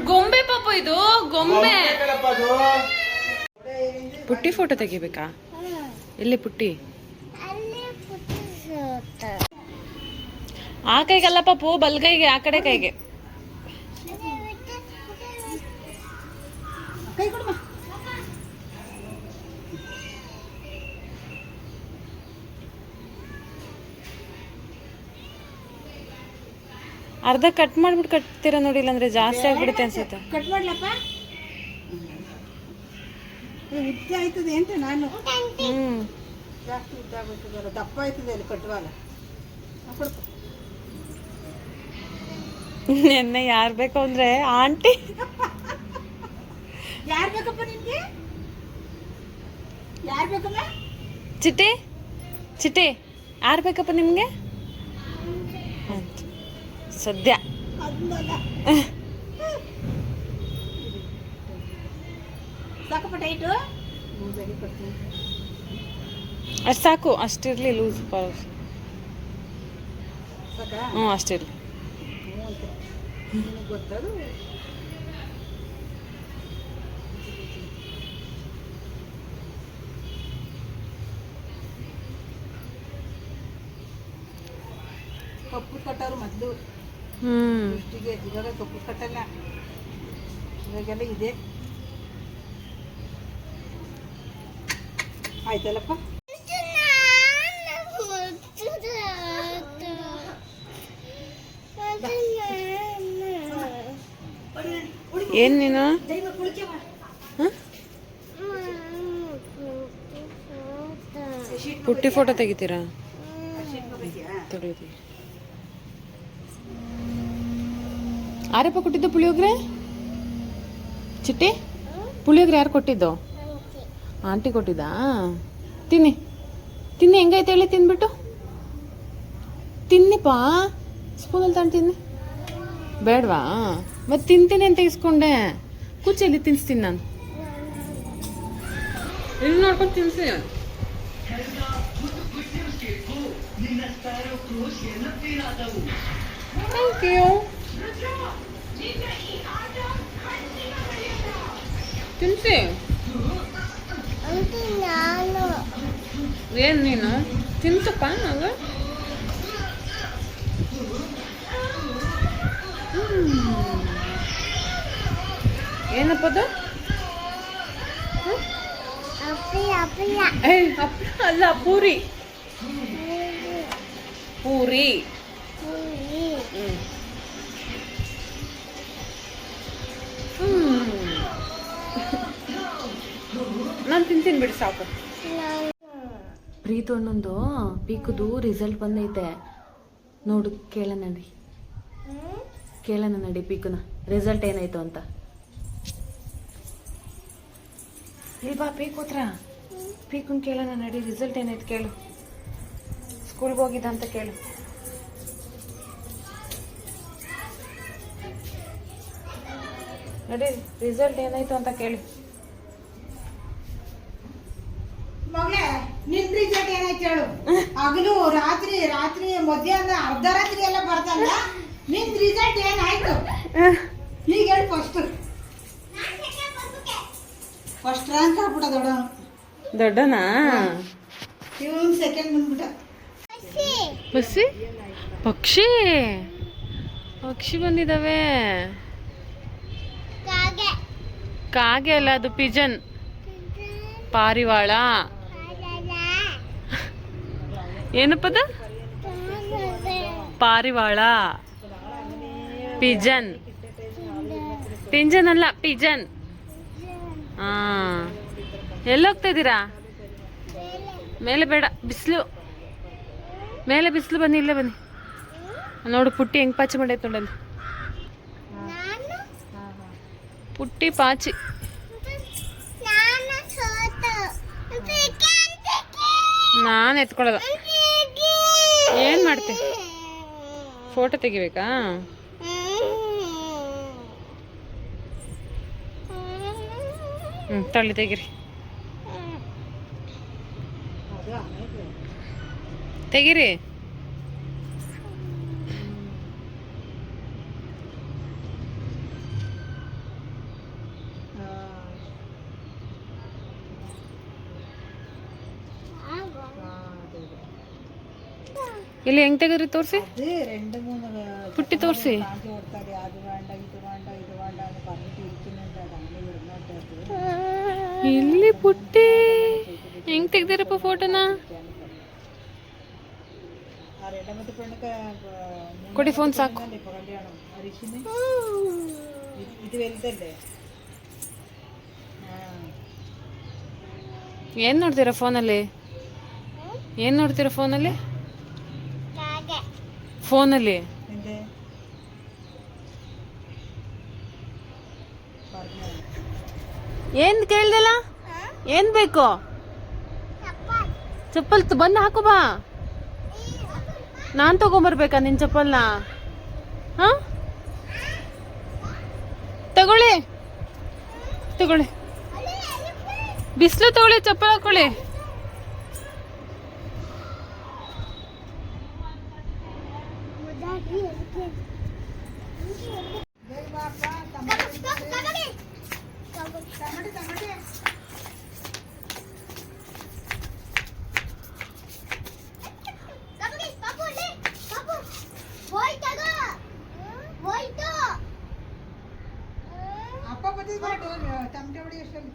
ಗೊಂಬೆ ಪಾಪ ಇದು ಗೊಂಬೆ. ಪುಟ್ಟಿ ಫೋಟೋ ತೆಗಿಬೇಕಾ? ಎಲ್ಲಿ ಪುಟ್ಟಿ? ಆ ಕೈಗಲ್ಲ ಪಾಪು, ಬಲ್ಗೈಗೆ, ಆ ಕಡೆ ಕೈಗೆ. ಅರ್ಧ ಕಟ್ ಮಾಡ್ಬಿಟ್ಟು ಕಟ್ತೀರಾ ನೋಡಿ, ಇಲ್ಲಾಂದ್ರೆ ಜಾಸ್ತಿ ಆಗ್ಬಿಡುತ್ತೆ ಅನ್ಸುತ್ತೆ. ಕಟ್ ಮಾಡ್ಲಪ್ಪ, ಉದ್ದ ಆಯ್ತದೆ ಅಂತ ನಾನು. ಜಾಸ್ತಿ ಉದ್ದ ಆಗ್ಬಿಡ್ತದಲ್ಲ, ದಪ್ಪ ಆಯ್ತದೆ ಅಲ್ಲಿ ಕಟ್ಟುವಾಗ. ನೆನ್ನೆ ಯಾರು ಬೇಕು ಅಂದ್ರೆ ಆಂಟಿ. ಯಾರು ಬೇಕಪ್ಪ ನಿನ್ಗೆ? ಯಾರು ಬೇಕಮ್ಮ? ಚಿಟ್ಟಿ ಚಿಟ್ಟಿ ಯಾರು ಬೇಕಪ್ಪ ನಿಮ್ಗೆ? ಸದ್ಯ ಸಾಕಪ್ಪ ಟೈಟು? ಅಷ್ಟು ಸಾಕು, ಅಷ್ಟಿರ್ಲಿ ಲೂಸ್. ಹ್ಞೂ ಅಷ್ಟಿರ್ಲಿ. ಗೊತ್ತದು. ಕಪ್ಪು ಕಟ್ಟೋರು ಮೊದಲು ದೃಷ್ಟಿಗೆ, ಇವಾಗ ಕಪ್ಪು ಕಟ್ಟಲ್ಲ, ಇವಾಗೆಲ್ಲ ಇದೆ. ಆಯ್ತಲ್ಲಪ್ಪ? ಏನ್ ನೀನು? ಪುಟ್ಟಿ ಫೋಟೋ ತೆಗಿತೀರಾ? ತೆಗಿತೀವಿ. ಯಾರಪ್ಪ ಕೊಟ್ಟಿದ್ದು ಪುಳಿಯೋಗ್ರೆ? ಚಿಟ್ಟಿ, ಪುಳಿಯೋಗ್ರೆ ಯಾರು ಕೊಟ್ಟಿದ್ದು? ಆಂಟಿ ಕೊಟ್ಟಿದ್ದಾ? ತಿನ್ನಿ ತಿನ್ನಿ, ಹೆಂಗೈತೆ ಹೇಳಿ, ತಿನ್ಬಿಟ್ಟು ತಿನ್ನಿಪ್ಪ. ಸ್ಪೂನಲ್ಲಿ ತಗೊಂಡು ತಿನ್ನಿ. ಬೇಡವಾ? ಮತ್ತೆ ತಿಂತೀನಿ ಅಂತ ಇಸ್ಕೊಂಡೆ. ಕೂಚಲ್ಲಿ ತಿನ್ಸ್ತೀನಿ ನಾನು. ಇಲ್ಲಿ ನೋಡ್ಕೊಂಡು ತಿನ್ಸಿ. Thank you. ತಿನ್ಸಿ. ಏನ್ ನೀನು ತಿನ್ಸಪ್ಪ ನಾವು. ಏನಪ್ಪದು? ಅಲ್ಲ, ಪೂರಿ. ಪೂರಿ. ನಾನು ತಿಂತೀನಿ ಬಿಡಿ, ಸಾಕು. ಪ್ರೀತು ಅಣ್ಣಂದು ಪೀಕುದು ರಿಸಲ್ಟ್ ಬಂದೈತೆ ನೋಡು. ಕೇಳೋಣ ನಡಿ ಪೀಕುನ ರಿಸಲ್ಟ್ ಏನಾಯ್ತು ಅಂತ. ಇಲ್ವಾ ಪೀಕ್ ಹತ್ರ? ಪೀಕುನ್ ಕೇಳೋಣ ನಡಿ, ರಿಸಲ್ಟ್ ಏನಾಯ್ತು ಕೇಳು. ಸ್ಕೂಲ್ಗೆ ಹೋಗಿದ್ದ ಅಂತ ಕೇಳು. ನಡಿ, ರಿಸಲ್ಟ್ ಏನಾಯ್ತು ಅಂತ ಕೇಳಿ. ಮಗಳೇ, ನಿನ್ ರಿಸಲ್ಟ್ ಏನಾಯ್ತು ಹೇಳು. ಹಗಲು ರಾತ್ರಿ ಮಧ್ಯಾಹ್ನ ಅರ್ಧ ರಾತ್ರಿ ಎಲ್ಲ ಬರ್ತಲ್ಲ. ನಿನ್ ರಿಸಲ್ಟ್ ಏನಾಯ್ತು ಈಗ ಹೇಳಿ. ಫಸ್ಟ್ ರ್ಯಾಂಕ್ ಆಗ್ಬಿಟ್ಟ ದೊಡ್ಡನಾ? ಇವನ್ ಸೆಕೆಂಡ್ ಬಂದ್ಬಿಟ್ಟ. ಪಕ್ಷಿ ಬಂದಿದಾವೆ. ಕಾಗೆ ಅಲ್ಲ, ಅದು ಪಿಜನ್. ಪಾರಿವಾಳ. ಏನಪ್ಪದ? ಪಾರಿವಾಳ. ಪಿಜನ್ ಅಲ್ಲ, ಪಿಜನ್. ಹಾ, ಎಲ್ಲೋಗ್ತಾ ಇದ್ದೀರಾ? ಮೇಲೆ ಬೇಡ, ಬಿಸಿಲು. ಮೇಲೆ ಬಿಸಿಲು. ಬನ್ನಿ, ಇಲ್ಲೇ ಬನ್ನಿ. ನೋಡು ಪುಟ್ಟಿ ಹೆಂಗ್ ಪಾಚಿ ಮಾಡೈತೆ ನೋಡಲ್ಲಿ. ಪುಟ್ಟಿ ಪಾಚಿ. ನಾನು ಎತ್ಕೊಳ್ಳೋದ. ಏನ್ ಮಾಡ್ತೆ? ಫೋಟೋ ತೆಗಿಬೇಕಾ? ತಳ್ಳಿ ತೆಗಿರಿ. ತೆಗಿರಿ. ಇಲ್ಲಿ ಹೆಂಗ್ ತೆಗದ್ರಿ ತೋರಿಸಿ, അത് രണ്ട് മൂന്ന് പുട്ടി തോർസി കാണിച്ചു കൊടുത്താൽ അത് വേണ്ട ഇത് വേണ്ട ഇത് വേണ്ട എന്ന് പറഞ്ഞിട്ട് ഇരിക്കുന്നുണ്ട്. അങ്ങനെ ഇരുന്നോട്ട് ಇಲ್ಲಿ ಪುಟ್ಟಿ ಹೆಂಗ್ ತೆಗ್ದಿರಪ್ಪ ಫೋಟೋನ? ആ രണ്ടാമത്തെ പെണ്ണൊക്കെ ಕೊಡಿ ಫೋನ್ ಸಾಕು. ഇപ്പൊ കല്യാണം ഹരീഷിന് ഇത് വലുതല്ലേ. ಏನ್ ನೋಡ್ತೀರಾ ಫೋನಲ್ಲಿ? ಏನ್ ನೋಡ್ತೀರಾ ಫೋನಲ್ಲಿ? ಫೋನಲ್ಲಿ എന്തേ പറഞ്ഞോ ಏನ್ ಕೇಳ್ದಲ್ಲ? ಏನ್ ಬೇಕು? ಚಪ್ಪಲ್ ಬಂದು ಹಾಕು ಬಾ. ನಾನ್ ತಗೊಂಬರ್ಬೇಕಾ ನಿನ್ ಚಪ್ಪಲ್ನ? ಹಾ ತಗೊಳ್ಳಿ ತಗೊಳ್ಳಿ, ಬಿಸಿಲು ತಗೊಳ್ಳಿ, ಚಪ್ಪಲ್ ಹಾಕೊಳ್ಳಿ. ಅಪ್ಪ ಬದಿಸ್ಬಿಟ್ಟು ಟಮಟೆ ಹೊಡಿ ಅಷ್ಟಲ್ಲಿ.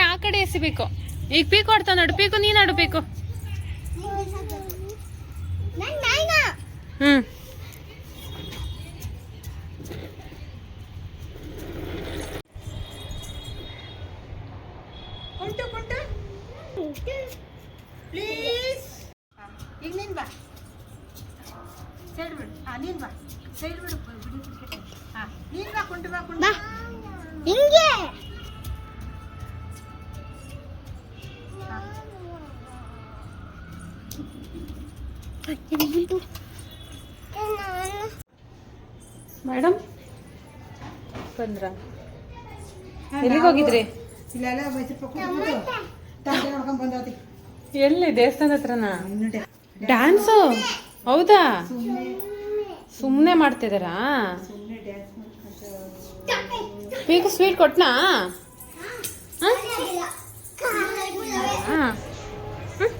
ಆ ಕಡೆ ಎಸಿಬೇಕು. ಈಗ ಪೀಕು ಆಡ್ತಾ ನೋಡು, ಪೀಕು ನೀನ್ ಆಡು, ಪೀಕು. ಹ್ಮ್ ಕುಂಟು ಕುಂಟು ಪ್ಲೀಸ್. ಈಗ ನೀನ್ ಬಾ, ಸೈಡ್ ಬಿಡು. ನೀನ್ ಬಾ, ಸೈಡ್ ಬಿಡು, ಬಿಡಿ ಕ್ರಿಕೆಟ್. ನೀನ್ ಬಾ, ಕುಂಟು ಬಾ, ಕುಂಟು ಹಿಂಗೆ. ಮೇಡಮ್ ಬಂದ್ರ? ಎಲ್ಲಿಗೆ ಹೋಗಿದ್ರಿ? ಇಲ್ಲೆಲ್ಲ ಮೈಸೂರು ಪಕ್ಕ ತಂದೆ ನೋಡ್ಕೊಂಡ್ ಬಂದತಿ. ಎಲ್ಲಿ ದೇವಸ್ಥಾನದ ಹತ್ರನಾ? ಡ್ಯಾನ್ಸು? ಹೌದಾ? ಸುಮ್ಮನೆ ಮಾಡ್ತಿದಾರಾ? ಸುಮ್ಮನೆ ಡ್ಯಾನ್ಸ್ ಪೀಕು ಸ್ವೀಟ್ ಕೊಟ್ನಾ?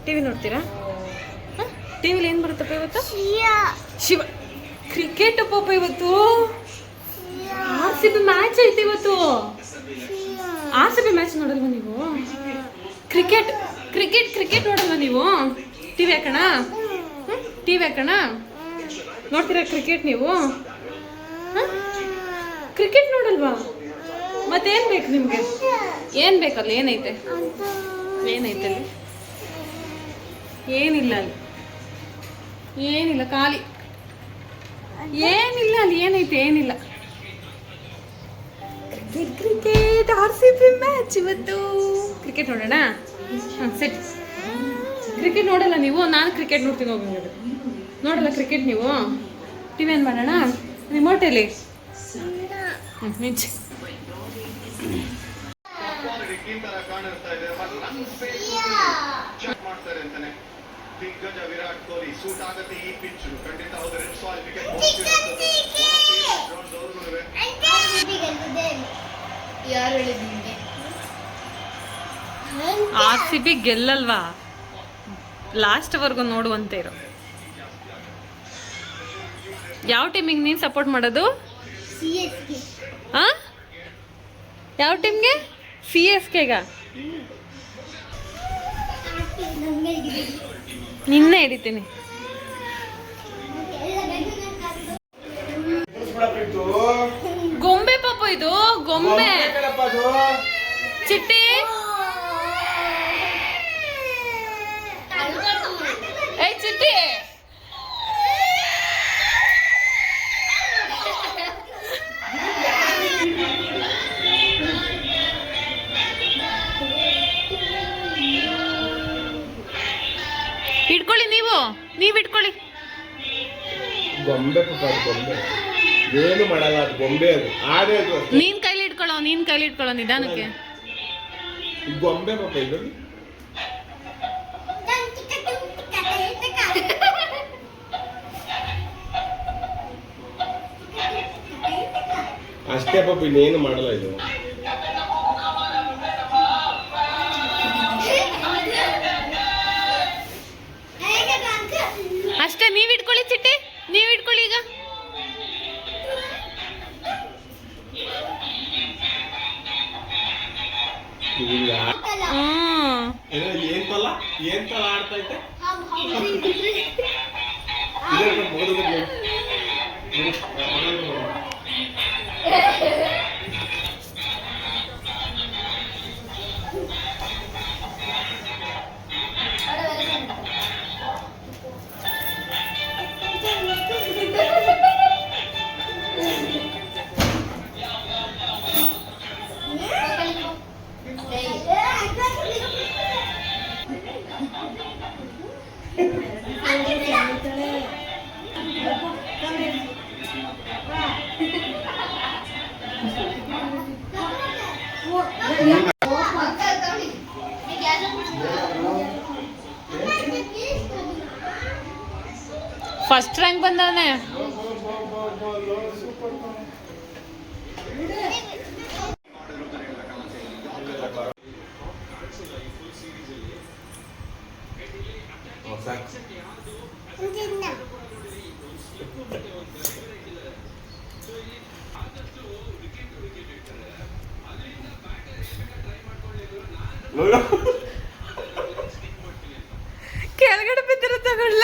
ಟಿವಿ ನೋಡ್ತೀರಾ? ಟಿವಿಲಿ ಏನ್ ಬರುತ್ತಪ್ಪ ಇವತ್ತು? ಶಿವ ಕ್ರಿಕೆಟ್ ಪಾಪ ಇವತ್ತು. RCB ಮ್ಯಾಚ್ ಐತೆ ಇವತ್ತು. RCB ಮ್ಯಾಚ್ ನೋಡಲ್ವಾ ನೀವು? ಕ್ರಿಕೆಟ್ ಕ್ರಿಕೆಟ್ ಕ್ರಿಕೆಟ್ ನೋಡಲ್ವಾ ನೀವು? ಟಿವಿ ಹಾಕೋಣ, ಟಿವಿ ಹಾಕೋಣ. ನೋಡ್ತೀರಾ ಕ್ರಿಕೆಟ್ ನೀವು? ಕ್ರಿಕೆಟ್ ನೋಡಲ್ವಾ? ಮತ್ತೇನ್ ಬೇಕು ನಿಮ್ಗೆ? ಏನ್ ಬೇಕಲ್ಲ? ಏನೈತೆ? ಏನೈತೆ ಅಲ್ಲಿ? ಏನಿಲ್ಲ ಅಲ್ಲಿ, ಏನಿಲ್ಲ, ಖಾಲಿ. ಏನಿಲ್ಲ ಅಲ್ಲಿ, ಏನೈತೆ? ಏನಿಲ್ಲ. ಕ್ರಿಕೆಟ್ RCB ಮ್ಯಾಚ್ ಇವತ್ತು. ಕ್ರಿಕೆಟ್ ನೋಡೋಣ. ಸೆಟ್. ಕ್ರಿಕೆಟ್ ನೋಡಲ್ಲ ನೀವು? ನಾನು ಕ್ರಿಕೆಟ್ ನೋಡ್ತೀನಿ. ಹೋಗಿ ನೋಡಲ್ಲ ಕ್ರಿಕೆಟ್ ನೀವು? ಟಿವಿ ಏನು ಮಾಡೋಣ? ರಿಮೋಟಲ್ಲಿ ಮಿಂಚ್ ದಿಗ್ಗಜ ವಿರಾಟ್ ಕೊಹ್ಲಿ ಸೂಟ್ ಆಗತ್ತೆ ಈ ಪಿಚ್. ಖಂಡಿತ ಹೌದು. Red soil wicket. ಯಾರು ಹೇಳಿದ್ ನಿಮ್ಗೆ? RCB ಗೆಲ್ಲಲ್ವಾ? ಲಾಸ್ಟ್ ವರ್ಗು ನೋಡುವಂತೆ ಇರೋ. ಯಾವ ಟೀಮಿಗೆ ನೀನು ಸಪೋರ್ಟ್ ಮಾಡೋದು? CSK. ಯಾವ ಟೀಮ್ಗೆ? CSKಗ ನಿನ್ನೆ ಹಿಡಿತೀನಿ. ಗೊಂಬೆ ಪಾಪ ಇದು ಗೊಂಬೆ. ಚಿಟ್ಟಿ ಏ ಚಿಟ್ಟಿ ಇಟ್ಕೊಳ್ಳಿ, ನೀವ್ ಇಟ್ಕೊಳ್ಳಿ. ಗೊಂಬೆ ಪಾಪ, ಅದು ಗೊಂಬೆ ಏನು ಮಾಡಲ್ಲ, ಅದು ಗೊಂಬೆ, ಅದು ಆಡೇ ಅದು ಅಷ್ಟೇ. ನೀನ್ ಕೈಲಿ ಇಟ್ಕೊಳ್ಳೋ ನಿಧಾನಕ್ಕೆ. ಗೊಂಬೆ ಪಾಪ ಇದು. ಅಷ್ಟೇ ಪಾಪ, ಇನ್ನೇನು ಮಾಡಲ್ಲ ಇದು. ಅಷ್ಟೇ, ನೀವ್ ಇಟ್ಕೊಳ್ಳಿ ಚಿಟ್ಟಿ, ನೀವ್ ಇಟ್ಕೊಳ್ಳಿ ಈಗ. ಏನ್ ತಲ ಆಡ್ತಾ ಐತೆ. ಫಸ್ಟ್ ರ್ಯಾಂಕ್ ಬಂದವನೇ. ಕೆಳಗಡೆ ಬಿದ್ದಿರೋ ತಗೊಳ್ಳ.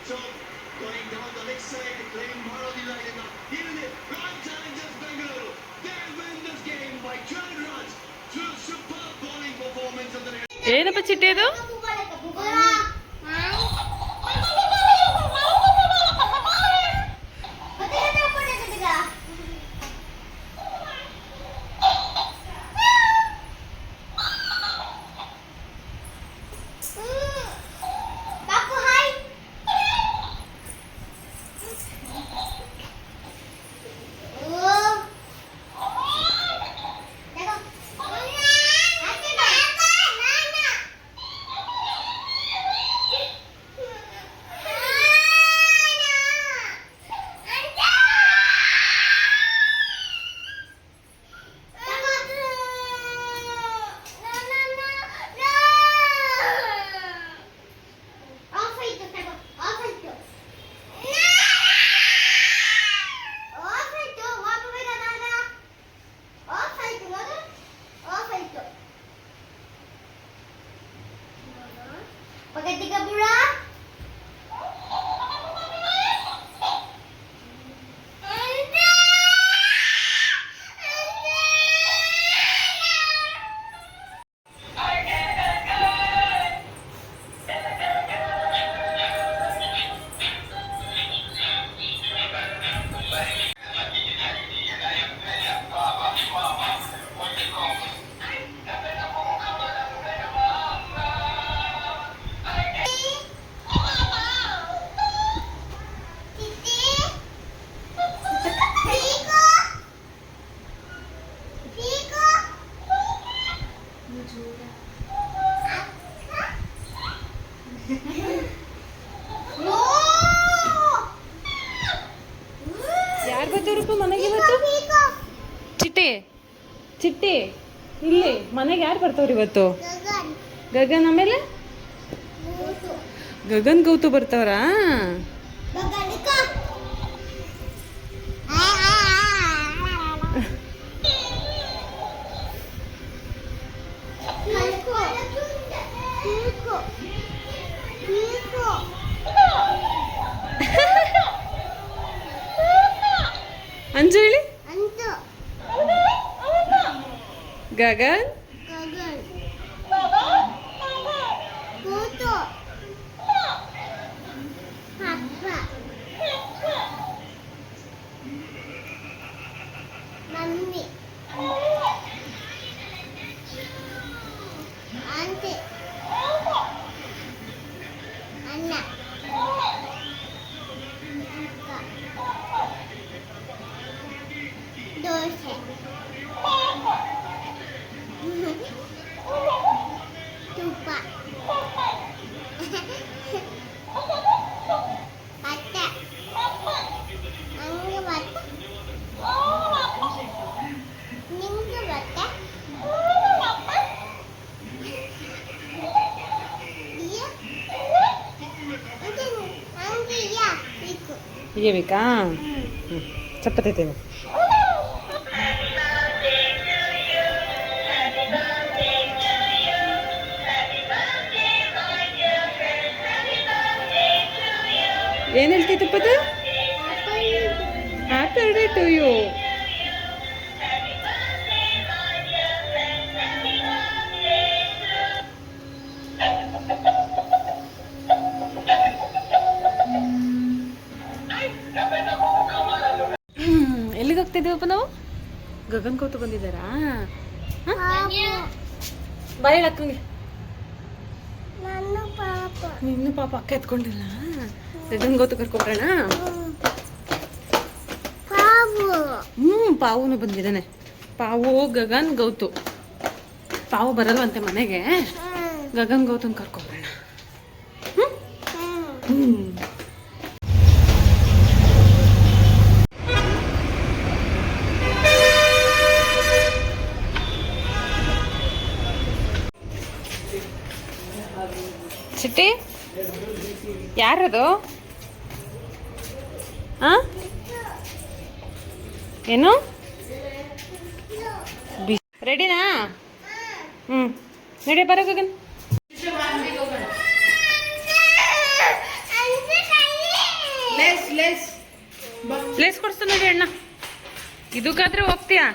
So, going down the next side, playing Marodi United now. Here it is, Royal Challengers Bengaluru. They win this game by 12 runs through superb bowling performance of the net. ಏನಪ್ಪ ಚಿಟ್ಟಿ ಅದು? ಚಿಟ್ಟಿ ಇಲ್ಲಿ ಮನೆಗೆ ಯಾರು ಬರ್ತಾವ್ರಿ ಇವತ್ತು? ಗಗನ್, ಆಮೇಲೆ ಗಗನ್ ಗೌತು ಬರ್ತಾವ್ರಾ? ಅಂಜು ಹೇಳಿ. Gagan Mummy. Auntie. Anna. Akka. Dosa. Tupa. Bata. Angga bata. Ninga bata. Iya. Angga ya. Ikut. ಹೀಗೆ ಬೇಕಾ? ಚಪಾತಿ ತಿನ್ನು. ಏನು ಹೇಳ್ತೈತಪ್ಪ ಅದು? Happy birthday to you. ಎಲ್ಲಿಗೆ ಹೋಗ್ತಿದ್ದೀವಪ್ಪ ನಾವು? ಗಗನ್ ಕೂತು ಬಂದಿದ್ದಾರಾ? ಬಾಯ್ ಅಕ್ಕಂಗೆ. ನನ್ನ ಪಾಪ. ನಿನ್ನ ಪಾಪ ಅಕ್ಕ ಎತ್ಕೊಂಡಿಲ್ಲ. ಗಗನ್ ಗೌತು ಕರ್ಕೊಬರೋಣ. ಪಾಪು. ಪಾವುನು ಬಂದಿದ್ದಾನೆ. ಪಾವು ಗಗನ್ ಗೌತು. ಪಾವು ಬರಲ್ವಂತೆ ಮನೆಗೆ. ಗಗನ್ ಗೌತನ್ ಕರ್ಕೊಬರೋಣ. ಚಿಟ್ಟಿ ಯಾರದು? ಏನು ರೆಡಿನಾ? ನಡಿ ಬರೋ ಗಗನ್. ಪ್ಲೇಸ್ ಕೊಡ್ಸ್ತು ನೋಡಿ ಅಣ್ಣ. ಇದಕ್ಕಾದ್ರೆ ಹೋಗ್ತೀಯಾ?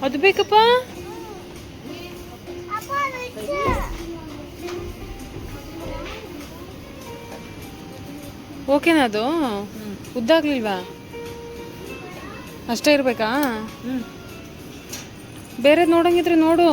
ಅದು ಬೇಕಪ್ಪ. ಓಕೆನಾ ಅದು? ಉದ್ದಾಗ್ಲಿಲ್ವಾ? ಅಷ್ಟೇ ಇರ್ಬೇಕಾ? ಬೇರೆ ನೋಡಂಗಿದ್ರೆ ನೋಡು.